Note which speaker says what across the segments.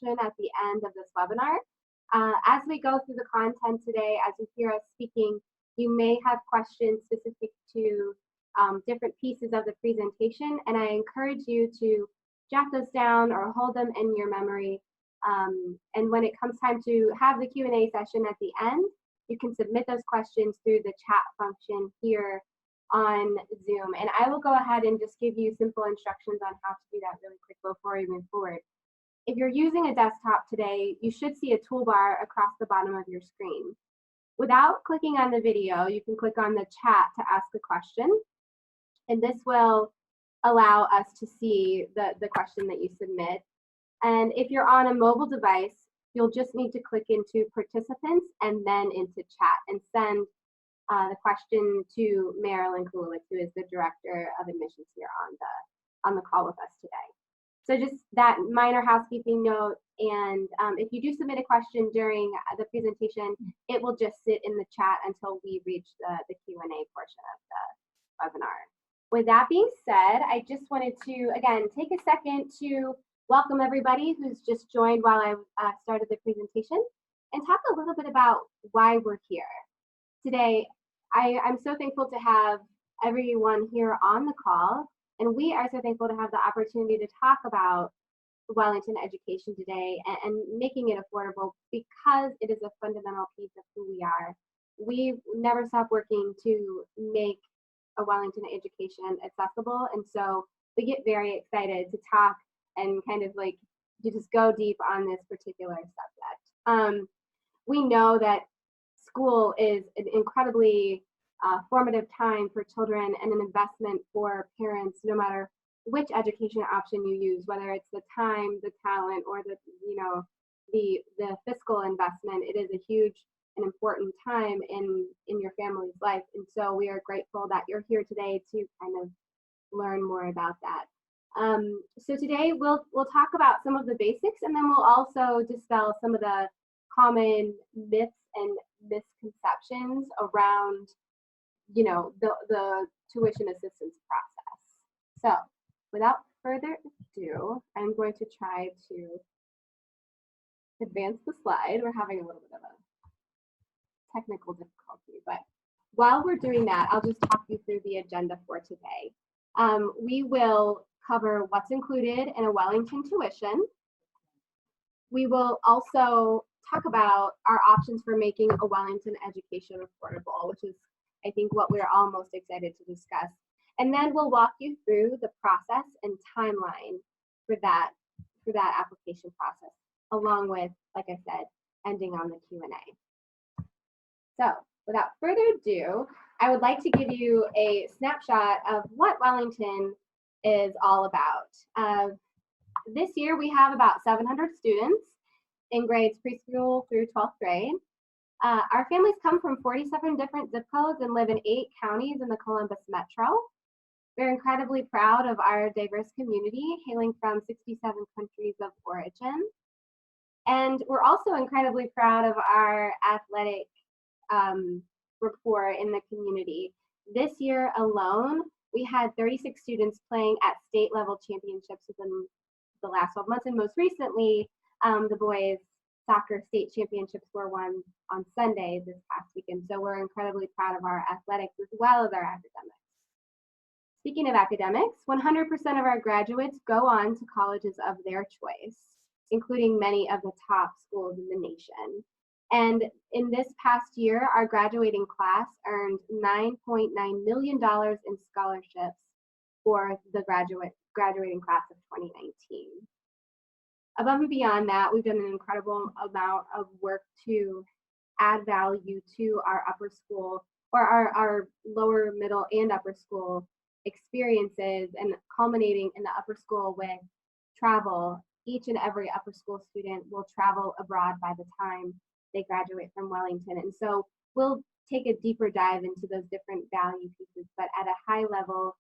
Speaker 1: at the end of this webinar. As we go through the content today, as you hear us speaking, you may have questions specific to different pieces of the presentation, and I encourage you to jot those down or hold them in your memory. And when it comes time to have the Q&A session at the end, you can submit those questions through the chat function here on Zoom. And I will go ahead and just give you simple instructions on how to do that really quick before we move forward. If you're using a desktop today, you should see a toolbar across the bottom of your screen. Without clicking on the video, you can click on the chat to ask a question. And this will allow us to see the question that you submit. And if you're on a mobile device, you'll just need to click into participants and then into chat and send the question to Marilyn Kulowitz, who is the Director of Admissions here on the call with us today. So just that minor housekeeping note, and if you do submit a question during the presentation, it will just sit in the chat until we reach the Q&A portion of the webinar. With that being said, I just wanted to, again, take a second to welcome everybody who's just joined while I started the presentation and talk a little bit about why we're here. Today, I'm so thankful to have everyone here on the call, and we are so thankful to have the opportunity to talk about Wellington education today and making it affordable, because it is a fundamental piece of who we are. We never stop working to make a Wellington education accessible, and so we get very excited to talk and kind of like to just go deep on this particular subject. We know that school is an incredibly formative time for children and an investment for parents, no matter which education option you use, whether it's the time, the talent, or the fiscal investment. It is a huge and important time in your family's life, and so we are grateful that you're here today to kind of learn more about that. So today we'll talk about some of the basics, and then we'll also dispel some of the common myths and misconceptions around, the tuition assistance process. So without further ado, I'm going to try to advance the slide. We're having a little bit of a technical difficulty, but while we're doing that, I'll just talk you through the agenda for today. We will cover what's included in a Wellington tuition. We will also talk about our options for making a Wellington education affordable, which is, I think, what we're all most excited to discuss. And then we'll walk you through the process and timeline for that application process, along with, like I said, ending on the Q&A. So without further ado, I would like to give you a snapshot of what Wellington is all about. This year we have about 700 students in grades preschool through 12th grade. Our families come from 47 different zip codes and live in 8 counties in the Columbus Metro. We're incredibly proud of our diverse community, hailing from 67 countries of origin. And we're also incredibly proud of our athletic rapport in the community. This year alone, we had 36 students playing at state level championships within the last 12 months, and most recently, the boys soccer state championships were won on Sunday this past weekend. So we're incredibly proud of our athletics as well as our academics. Speaking of academics, 100% of our graduates go on to colleges of their choice, including many of the top schools in the nation. And in this past year, our graduating class earned $9.9 million in scholarships for the graduating class of 2019. Above and beyond that, we've done an incredible amount of work to add value to our upper school, or our lower, middle, and upper school experiences, and culminating in the upper school with travel. Each and every upper school student will travel abroad by the time they graduate from Wellington. And so we'll take a deeper dive into those different value pieces, but at a high level,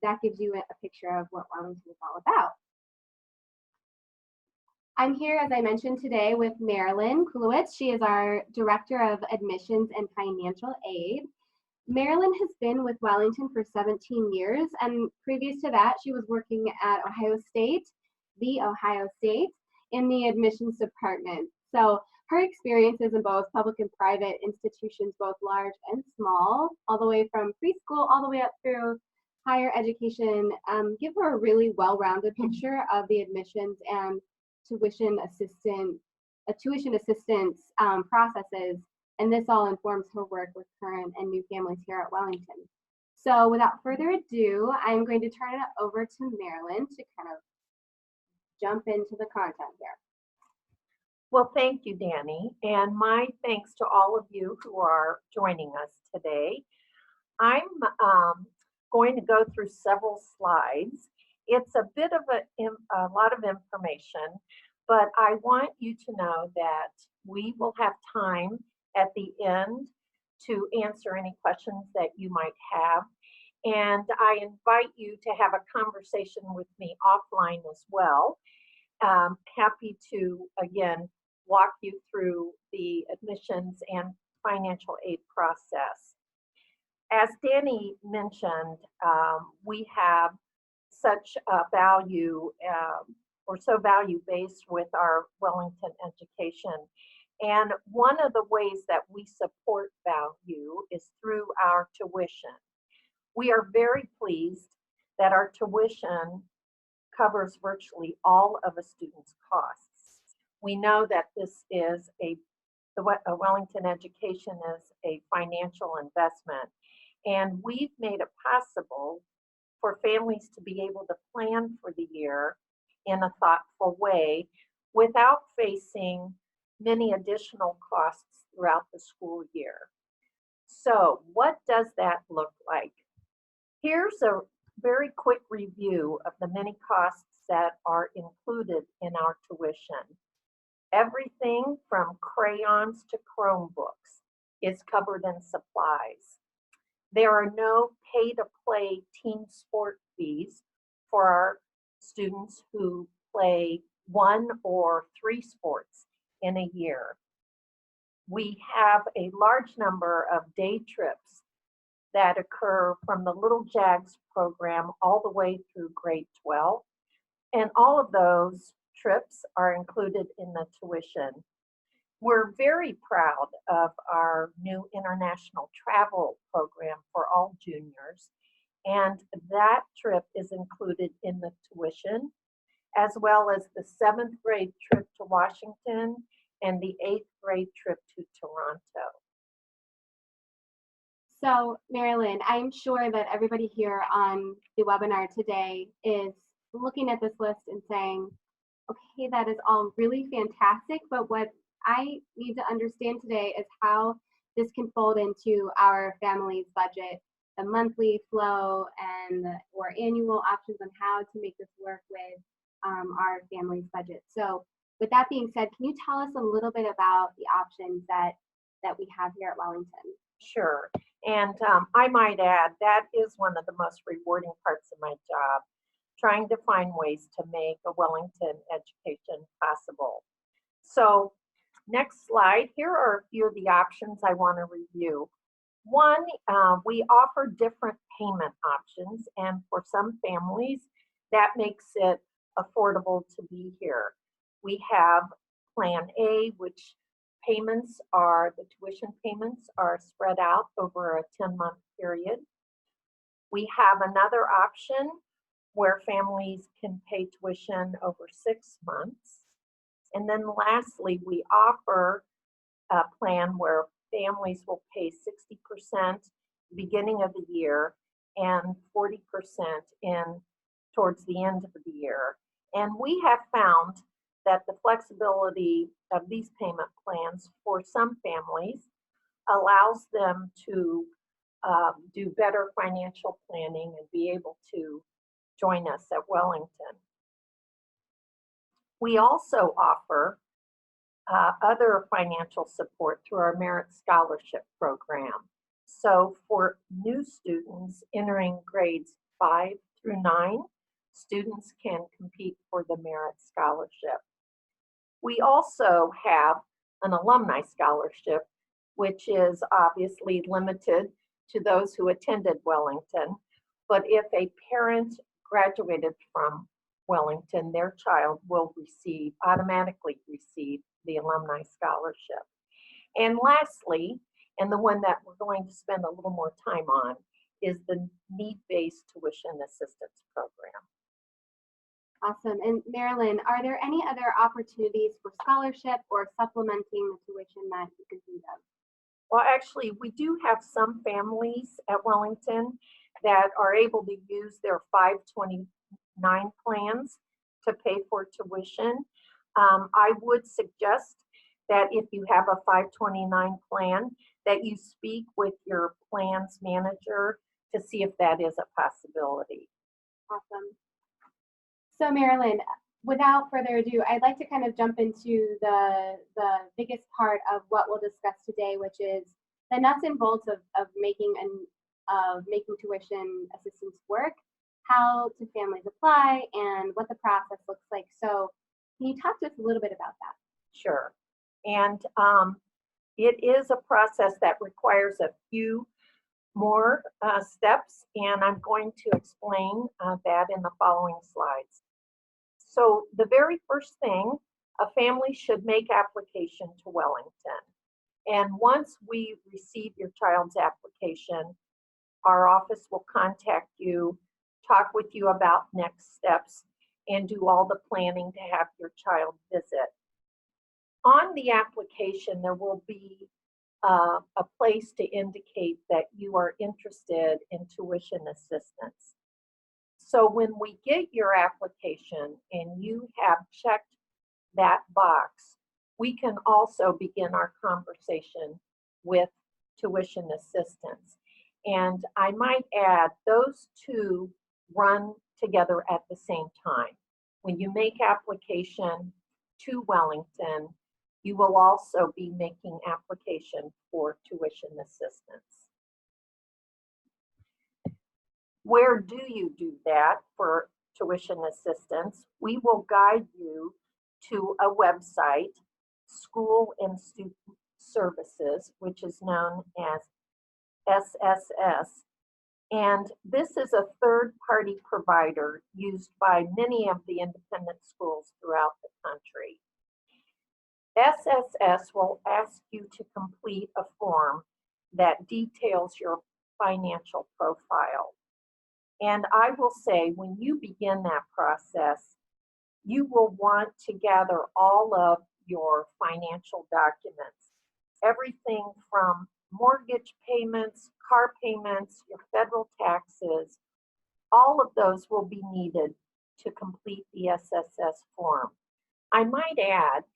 Speaker 1: that gives you a picture of what Wellington is all about. I'm here, as I mentioned, today with Marilyn Kulowitz. She is our Director of Admissions and Financial Aid. Marilyn has been with Wellington for 17 years, and previous to that, she was working at Ohio State, The Ohio State, in the admissions department. So her experiences in both public and private institutions, both large and small, all the way from preschool all the way up through higher education, give her a really well-rounded picture of the admissions and tuition assistance processes, and this all informs her work with current and new families here at Wellington. So without further ado, I'm going to turn it over to Marilyn to kind of jump into the content here.
Speaker 2: Well, thank you, Danny, and my thanks to all of you who are joining us today. I'm going to go through several slides. It's a bit of a lot of information, but I want you to know that we will have time at the end to answer any questions that you might have. And I invite you to have a conversation with me offline as well. Happy to, again, walk you through the admissions and financial aid process. As Danny mentioned, we have such a value, we're so value-based with our Wellington education. And one of the ways that we support value is through our tuition. We are very pleased that our tuition covers virtually all of a student's costs. We know that this is a Wellington education is a financial investment, and we've made it possible for families to be able to plan for the year in a thoughtful way without facing many additional costs throughout the school year. So what does that look like? Here's a very quick review of the many costs that are included in our tuition. Everything from crayons to Chromebooks is covered in supplies. There are no pay-to-play team sport fees for our students who play 1 or 3 sports in a year. We have a large number of day trips that occur from the Little Jags program all the way through grade 12. And all of those trips are included in the tuition. We're very proud of our new international travel program for all juniors. And that trip is included in the tuition, as well as the 7th grade trip to Washington and the 8th grade trip to Toronto.
Speaker 1: So, Marilyn, I'm sure that everybody here on the webinar today is looking at this list and saying, okay, that is all really fantastic, but what I need to understand today is how this can fold into our family's budget, the monthly flow and or annual options on how to make this work with our family's budget. So with that being said, can you tell us a little bit about the options that we have here at Wellington?
Speaker 2: Sure. And I might add, that is one of the most rewarding parts of my job, trying to find ways to make a Wellington education possible. So next slide, here are a few of the options I want to review. One, we offer different payment options, and for some families, that makes it affordable to be here. We have Plan A, which the tuition payments are spread out over a 10-month period. We have another option where families can pay tuition over 6 months. And then lastly, we offer a plan where families will pay 60% beginning of the year and 40% towards the end of the year. And we have found that the flexibility of these payment plans for some families allows them to do better financial planning and be able to join us at Wellington. We also offer other financial support through our Merit Scholarship program. So for new students entering grades 5 through 9, students can compete for the Merit Scholarship. We also have an Alumni Scholarship, which is obviously limited to those who attended Wellington. But if a parent graduated from Wellington, their child will automatically receive the Alumni Scholarship. And lastly, and the one that we're going to spend a little more time on, is the need-based tuition assistance program.
Speaker 1: Awesome. And Marilyn, are there any other opportunities for scholarship or supplementing the tuition that you can think of?
Speaker 2: Well, actually, we do have some families at Wellington that are able to use their 529 plans to pay for tuition. I would suggest that if you have a 529 plan, that you speak with your plans manager to see if that is a possibility.
Speaker 1: Awesome. So Marilyn, without further ado, I'd like to kind of jump into the biggest part of what we'll discuss today, which is the nuts and bolts of making tuition assistance work, how do families apply, and what the process looks like. So can you talk to us a little bit about that?
Speaker 2: Sure. And it is a process that requires a few more steps, and I'm going to explain that in the following slides. So the very first thing, a family should make application to Wellington. And once we receive your child's application, our office will contact you, talk with you about next steps, and do all the planning to have your child visit. On the application, there will be a place to indicate that you are interested in tuition assistance. So when we get your application and you have checked that box, we can also begin our conversation with tuition assistance. And I might add, those two run together at the same time. When you make application to Wellington, you will also be making application for tuition assistance. Where do you do that for tuition assistance? We will guide you to a website, School and Student Services, which is known as SSS. And this is a third-party provider used by many of the independent schools throughout the country. SSS will ask you to complete a form that details your financial profile. And I will say, when you begin that process, you will want to gather all of your financial documents, everything from mortgage payments, car payments, your federal taxes, all of those will be needed to complete the SSS form. I might add,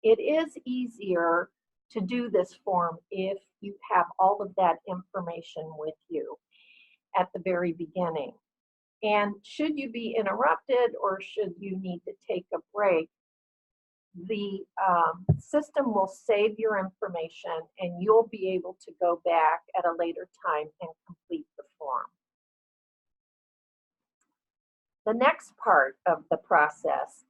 Speaker 2: it is easier to do this form if you have all of that information with you at the very beginning. And should you be interrupted or should you need to take a break, the system will save your information and you'll be able to go back at a later time and complete the form. The next part of the process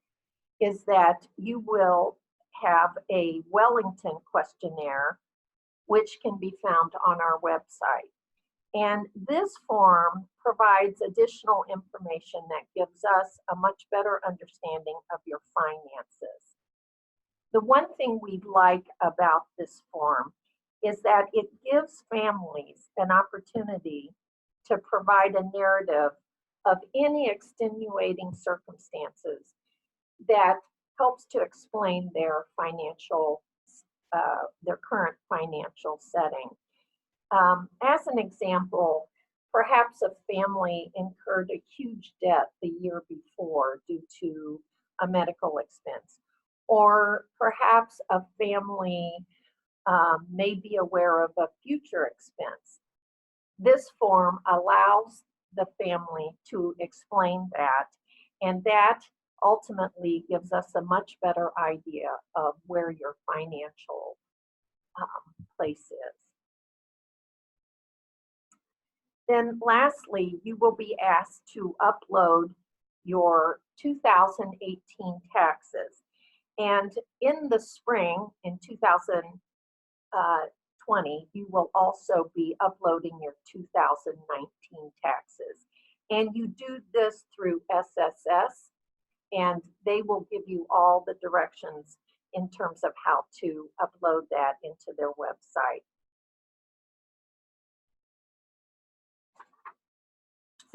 Speaker 2: is that you will have a Wellington questionnaire, which can be found on our website. And this form provides additional information that gives us a much better understanding of your finances. The one thing we like about this form is that it gives families an opportunity to provide a narrative of any extenuating circumstances that helps to explain their financial, their current financial setting. As an example, perhaps a family incurred a huge debt the year before due to a medical expense, or perhaps a family may be aware of a future expense. This form allows the family to explain that, and that ultimately gives us a much better idea of where your financial place is. Then lastly, you will be asked to upload your 2018 taxes. And in the spring, in 2020, you will also be uploading your 2019 taxes. And you do this through SSS, and they will give you all the directions in terms of how to upload that into their website.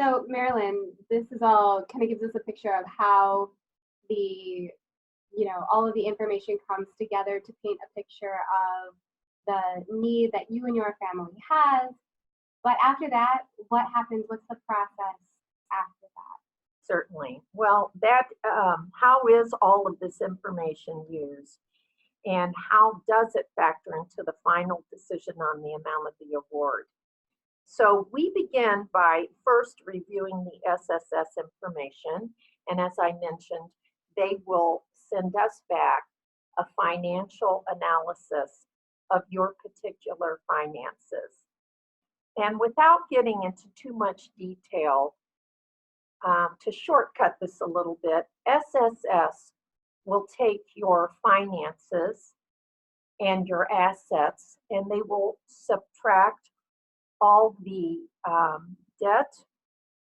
Speaker 1: So Marilyn, this is all kind of gives us a picture of how the, all of the information comes together to paint a picture of the need that you and your family has. But after that, what happens? What's the process after that?
Speaker 2: Certainly. Well, how is all of this information used? And how does it factor into the final decision on the amount of the award? So we begin by first reviewing the SSS information. And as I mentioned, they will send us back a financial analysis of your particular finances. And without getting into too much detail, to shortcut this a little bit, SSS will take your finances and your assets, and they will subtract all the debt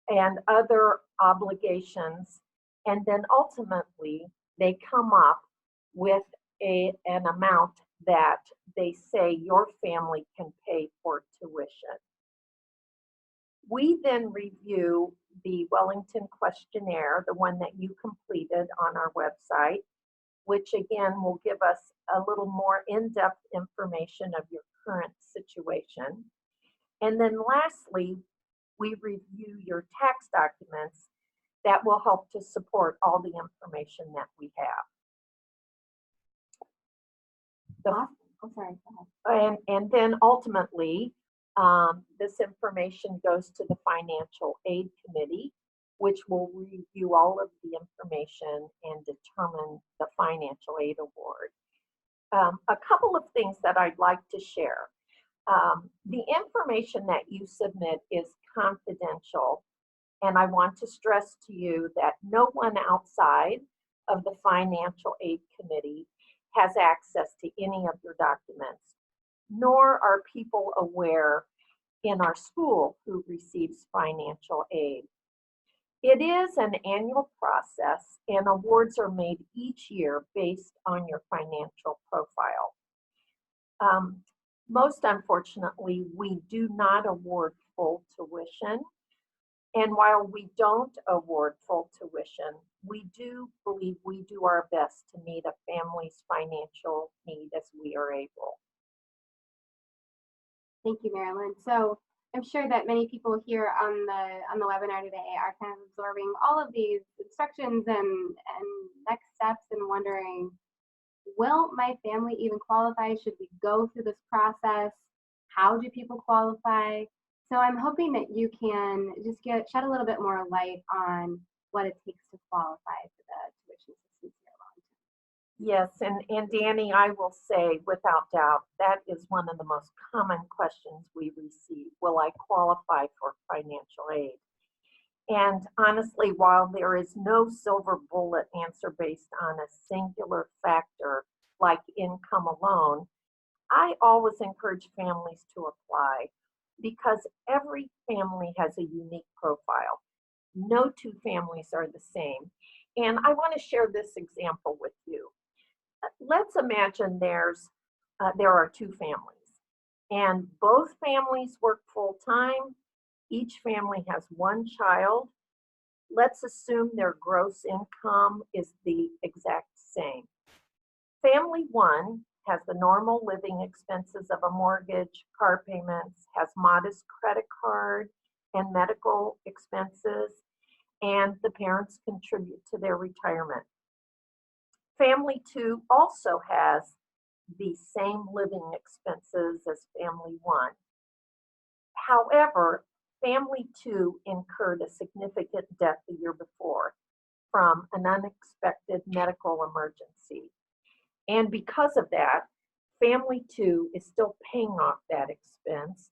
Speaker 2: and other obligations, and then ultimately they come up with an amount that they say your family can pay for tuition. We then review the Wellington questionnaire, the one that you completed on our website, which again will give us a little more in-depth information of your current situation. And then lastly, we review your tax documents that will help to support all the information that we have. And then ultimately, this information goes to the Financial Aid Committee, which will review all of the information and determine the financial aid award. A couple of things that I'd like to share. The information that you submit is confidential, and I want to stress to you that no one outside of the Financial Aid Committee has access to any of your documents, nor are people aware in our school who receives financial aid. It is an annual process, and awards are made each year based on your financial profile. Most unfortunately, we do not award full tuition. And while we don't award full tuition, we do believe we do our best to meet a family's financial need as we are able.
Speaker 1: Thank you, Marilyn. So I'm sure that many people here on the webinar today are kind of absorbing all of these instructions and next steps and wondering, will my family even qualify? Should we go through this process? How do people qualify? So I'm hoping that you can just shed a little bit more light on what it takes to qualify for the tuition assistance here at Wellington.
Speaker 2: Yes, and Danny, I will say without doubt, that is one of the most common questions we receive. Will I qualify for financial aid? And honestly, while there is no silver bullet answer based on a singular factor like income alone, I always encourage families to apply because every family has a unique profile. No two families are the same. And I want to share this example with you. Let's imagine there are two families, and both families work full-time. Each family has one child. Let's assume their gross income is the exact same. Family one has the normal living expenses of a mortgage, car payments, has modest credit card and medical expenses, and the parents contribute to their retirement. Family two also has the same living expenses as family one. However, family two incurred a significant debt the year before from an unexpected medical emergency. And because of that, family two is still paying off that expense,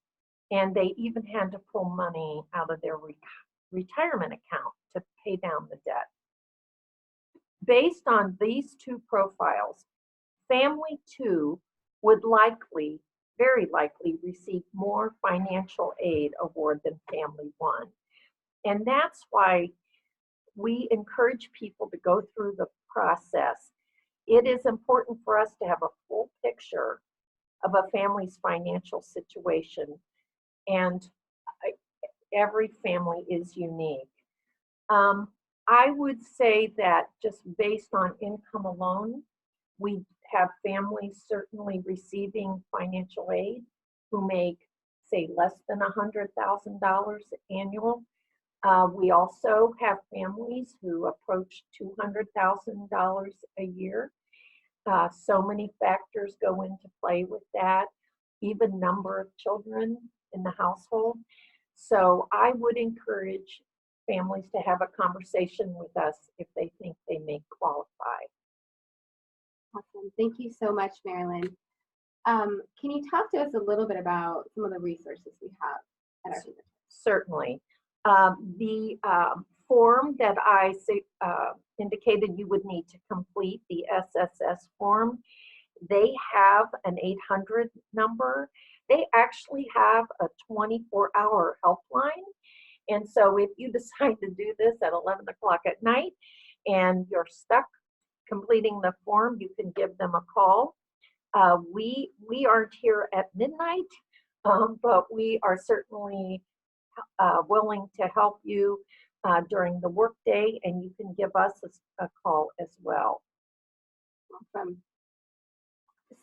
Speaker 2: and they even had to pull money out of their retirement account to pay down the debt. Based on these two profiles, family two would likely, very likely, receive more financial aid award than family one. And that's why we encourage people to go through the process. It is important for us to have a full picture of a family's financial situation, and every family is unique. I would say that just based on income alone, we have families certainly receiving financial aid who make, say, less than $100,000 annual. We also have families who approach $200,000 a year. So many factors go into play with that, even number of children in the household. So I would encourage families to have a conversation with us if they think they may qualify.
Speaker 1: Awesome. Thank you so much, Marilyn. Can you talk to us a little bit about some of the resources we have at our fingertips?
Speaker 2: Certainly. The form that I indicated you would need to complete, the SSS form, they have an 800 number. They actually have a 24-hour helpline. And so if you decide to do this at 11 o'clock at night and you're stuck completing the form, you can give them a call. We aren't here at midnight, but we are certainly willing to help you during the workday, and you can give us a call as well.
Speaker 1: Awesome.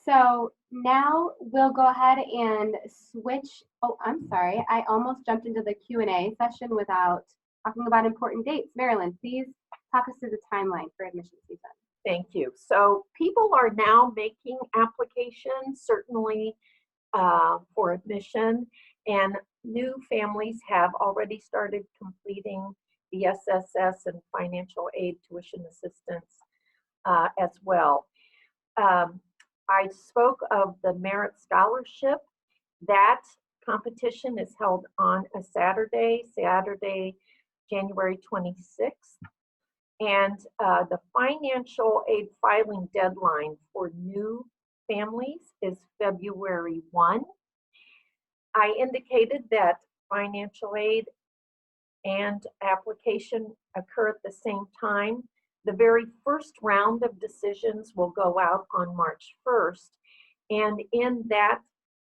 Speaker 1: So now we'll go ahead and switch. Oh, I'm sorry. I almost jumped into the Q&A session without talking about important dates. Marilyn, please talk us through the timeline for admission season.
Speaker 2: Thank you. So people are now making applications, certainly for admission, and new families have already started completing the SSS and financial aid tuition assistance as well. I spoke of the Merit Scholarship. That competition is held on a Saturday, January 26th. And the financial aid filing deadline for new families is February 1. I indicated that financial aid and application occur at the same time. The very first round of decisions will go out on March 1st, and in that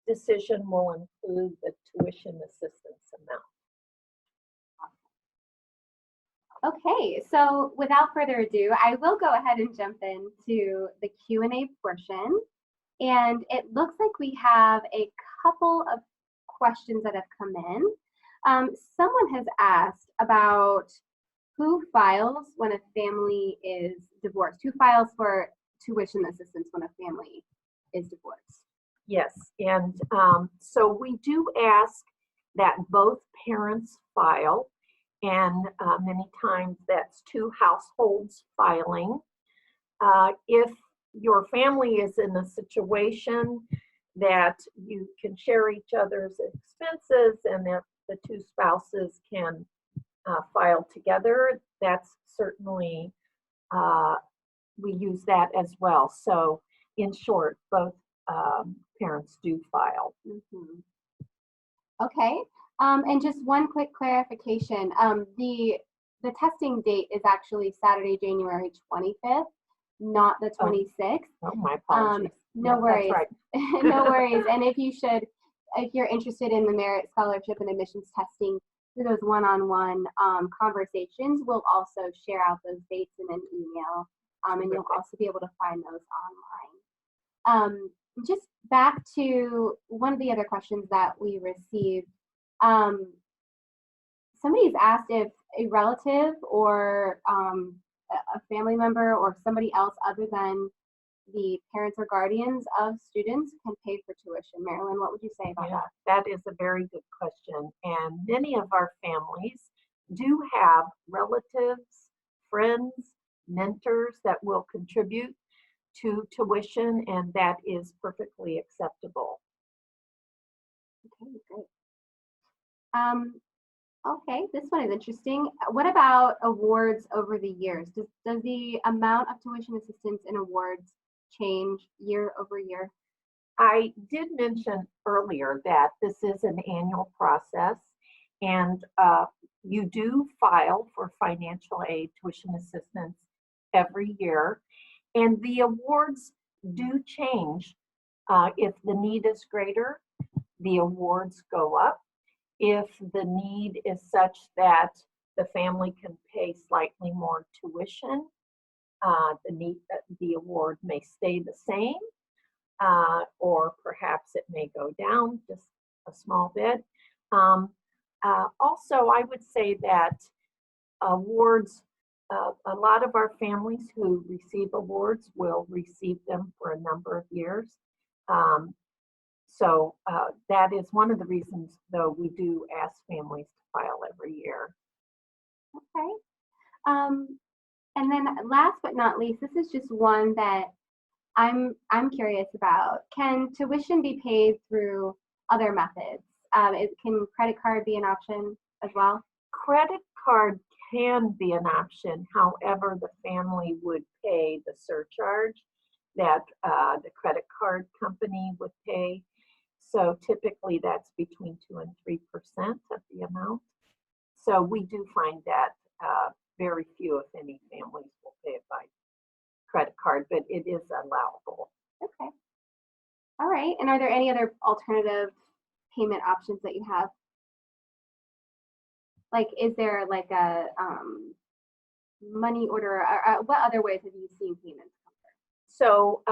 Speaker 2: decision will include the tuition assistance amount.
Speaker 1: Okay, so without further ado, I will go ahead and jump into the Q&A portion. And it looks like we have a couple of questions that have come in. Someone has asked about who files when a family is divorced? Who files for tuition assistance when a family is divorced?
Speaker 2: Yes, and so we do ask that both parents file, and many times that's two households filing. If your family is in a situation that you can share each other's expenses and that the two spouses can file together, that's certainly, we use that as well. So in short, both parents do file.
Speaker 1: Mm-hmm. Okay, and just one quick clarification. The testing date is actually Saturday, January 25th, not the 26th.
Speaker 2: Oh, my apologies.
Speaker 1: No
Speaker 2: Yeah,
Speaker 1: worries.
Speaker 2: that's right.
Speaker 1: No worries. And if you're interested in the Merit Scholarship and admissions testing, through those one-on-one conversations, we'll also share out those dates in an email, and you'll also be able to find those online. Just back to one of the other questions that we received. Somebody's asked if a relative or a family member or somebody else other than the parents or guardians of students can pay for tuition. Marilyn, what would you say about that?
Speaker 2: That is a very good question. And many of our families do have relatives, friends, mentors that will contribute to tuition, and that is perfectly acceptable.
Speaker 1: Okay, great. Okay, this one is interesting. What about awards over the years? Does the amount of tuition assistance and awards change year over year?
Speaker 2: I did mention earlier that this is an annual process, and you do file for financial aid, tuition assistance every year, and the awards do change. If the need is greater, the awards go up. If the need is such that the family can pay slightly more tuition, the award may stay the same, or perhaps it may go down just a small bit. Also, I would say that awards, a lot of our families who receive awards will receive them for a number of years. So that is one of the reasons, though, we do ask families to file every year.
Speaker 1: Okay. And then last but not least, this is just one that I'm curious about. Can tuition be paid through other methods? Can credit card be an option as well?
Speaker 2: Credit card can be an option. However, the family would pay the surcharge that the credit card company would pay. So typically that's between 2 and 3% of the amount. So we do find that very few, if any, families will pay it by credit card, but it is allowable.
Speaker 1: Okay. All right. And are there any other alternative payment options that you have? Like, is there like a money order? Or what other ways have you seen payments come through?
Speaker 2: So,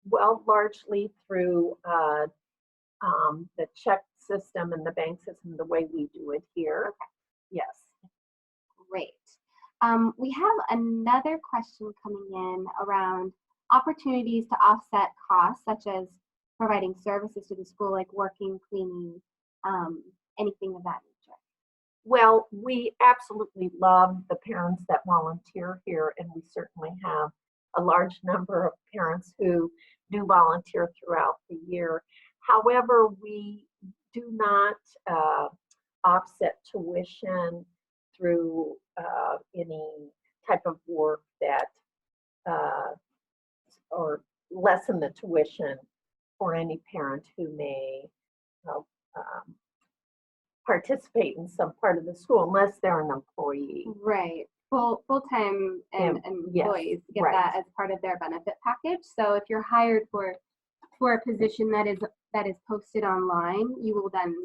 Speaker 2: well, largely through the check system and the bank system, the way we do it here.
Speaker 1: Okay.
Speaker 2: Yes.
Speaker 1: Great. We have another question coming in around opportunities to offset costs, such as providing services to the school, like working, cleaning, anything of that nature.
Speaker 2: Well, we absolutely love the parents that volunteer here, and we certainly have a large number of parents who do volunteer throughout the year. However, we do not offset tuition through any type of work that or lessen the tuition for any parent who may participate in some part of the school unless they're an employee.
Speaker 1: Right. Full-time and employees get that as part of their benefit package. So if you're hired for a position that is posted online, you will then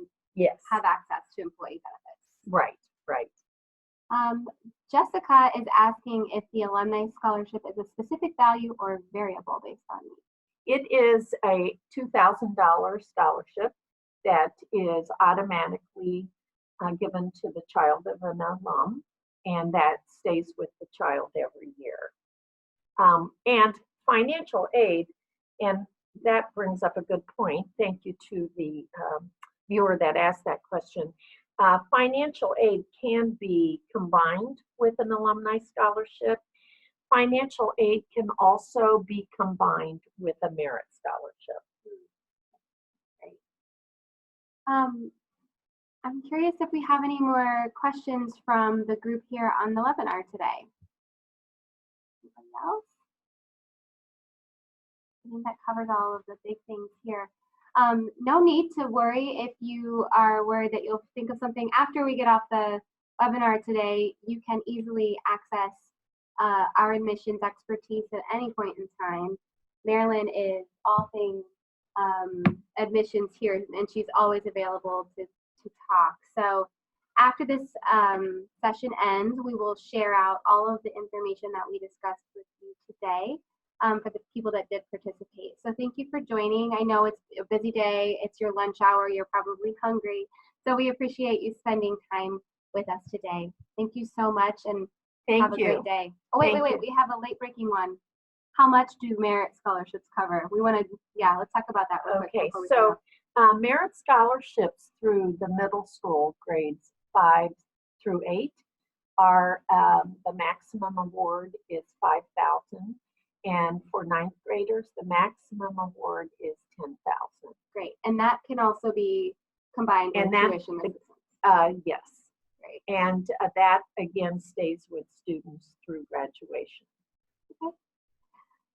Speaker 1: have access to employee benefits.
Speaker 2: Right.
Speaker 1: Jessica is asking if the Alumni Scholarship is a specific value or variable based on need.
Speaker 2: It is a $2,000 scholarship that is automatically given to the child of an alum, and that stays with the child every year. And financial aid, and that brings up a good point. Thank you to the viewer that asked that question. Financial aid can be combined with an alumni scholarship. Financial aid can also be combined with a merit scholarship.
Speaker 1: Great. I'm curious if we have any more questions from the group here on the webinar today. Anybody else? I think that covers all of the big things here. No need to worry if you are worried that you'll think of something after we get off the webinar today. You can easily access our admissions expertise at any point in time. Marilyn is all things admissions here, and she's always available to talk. So after this session ends, we will share out all of the information that we discussed with you today. For the people that did participate. So thank you for joining. I know it's a busy day, it's your lunch hour, you're probably hungry. So we appreciate you spending time with us today. Thank you so much, and have a great day. Oh, wait, we have a late breaking one. How much do merit scholarships cover? We want to, let's talk about that real quick.
Speaker 2: Okay, so merit scholarships through the middle school grades 5 through 8 are, the maximum award is $5,000. And for 9th graders, the maximum award is $10,000.
Speaker 1: Great, and that can also be combined with tuition assistance.
Speaker 2: Yes.
Speaker 1: Great.
Speaker 2: And that again stays with students through graduation.
Speaker 1: Okay.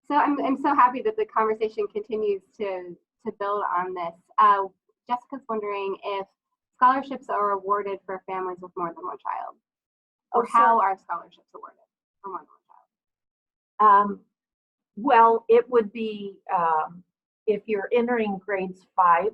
Speaker 1: So I'm so happy that the conversation continues to build on this. Jessica's wondering if scholarships are awarded for families with more than one child? Or
Speaker 2: Oh,
Speaker 1: how are scholarships awarded for more than one child?
Speaker 2: Well, it would be if you're entering grades 5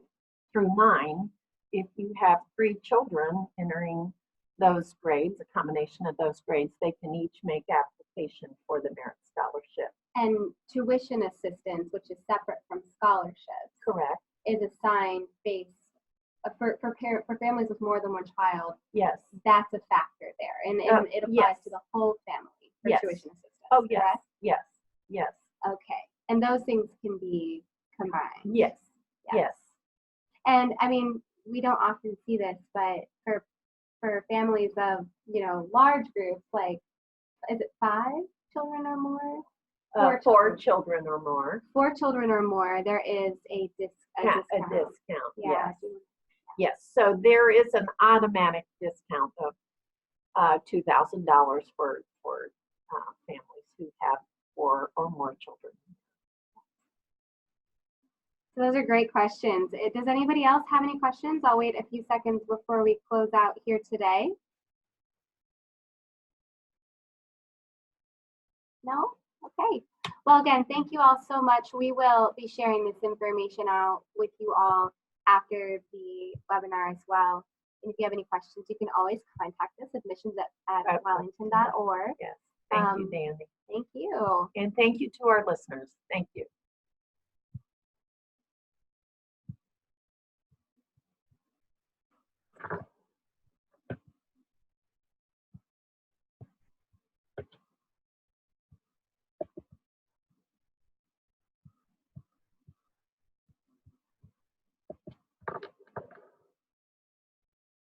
Speaker 2: through 9, if you have 3 children entering those grades, a combination of those grades, they can each make application for the merit scholarship.
Speaker 1: And tuition assistance, which is separate from scholarships,
Speaker 2: Correct.
Speaker 1: is assigned based for families with more than one child.
Speaker 2: Yes.
Speaker 1: That's a factor there, and it applies
Speaker 2: yes.
Speaker 1: to the whole family for
Speaker 2: Yes.
Speaker 1: tuition assistance.
Speaker 2: Oh, yes.
Speaker 1: Correct?
Speaker 2: Yes. Yes.
Speaker 1: Okay, and those things can be combined.
Speaker 2: Yes. Yes.
Speaker 1: And I mean, we don't often see this, but for families of, large groups, like, is it 5 children or more?
Speaker 2: 4 children or more.
Speaker 1: 4 children or more, there is a discount.
Speaker 2: A discount.
Speaker 1: Yeah.
Speaker 2: Yes. Yes. So there is an automatic discount of $2,000 for families who have 4 or more children.
Speaker 1: So those are great questions. Does anybody else have any questions? I'll wait a few seconds before we close out here today. No? Okay. Well, again, thank you all so much. We will be sharing this information out with you all after the webinar as well. And if you have any questions, you can always contact us, admissions@wellington.org.
Speaker 2: Yes. Thank you, Danny.
Speaker 1: Thank you.
Speaker 2: And thank you to our listeners. Thank you.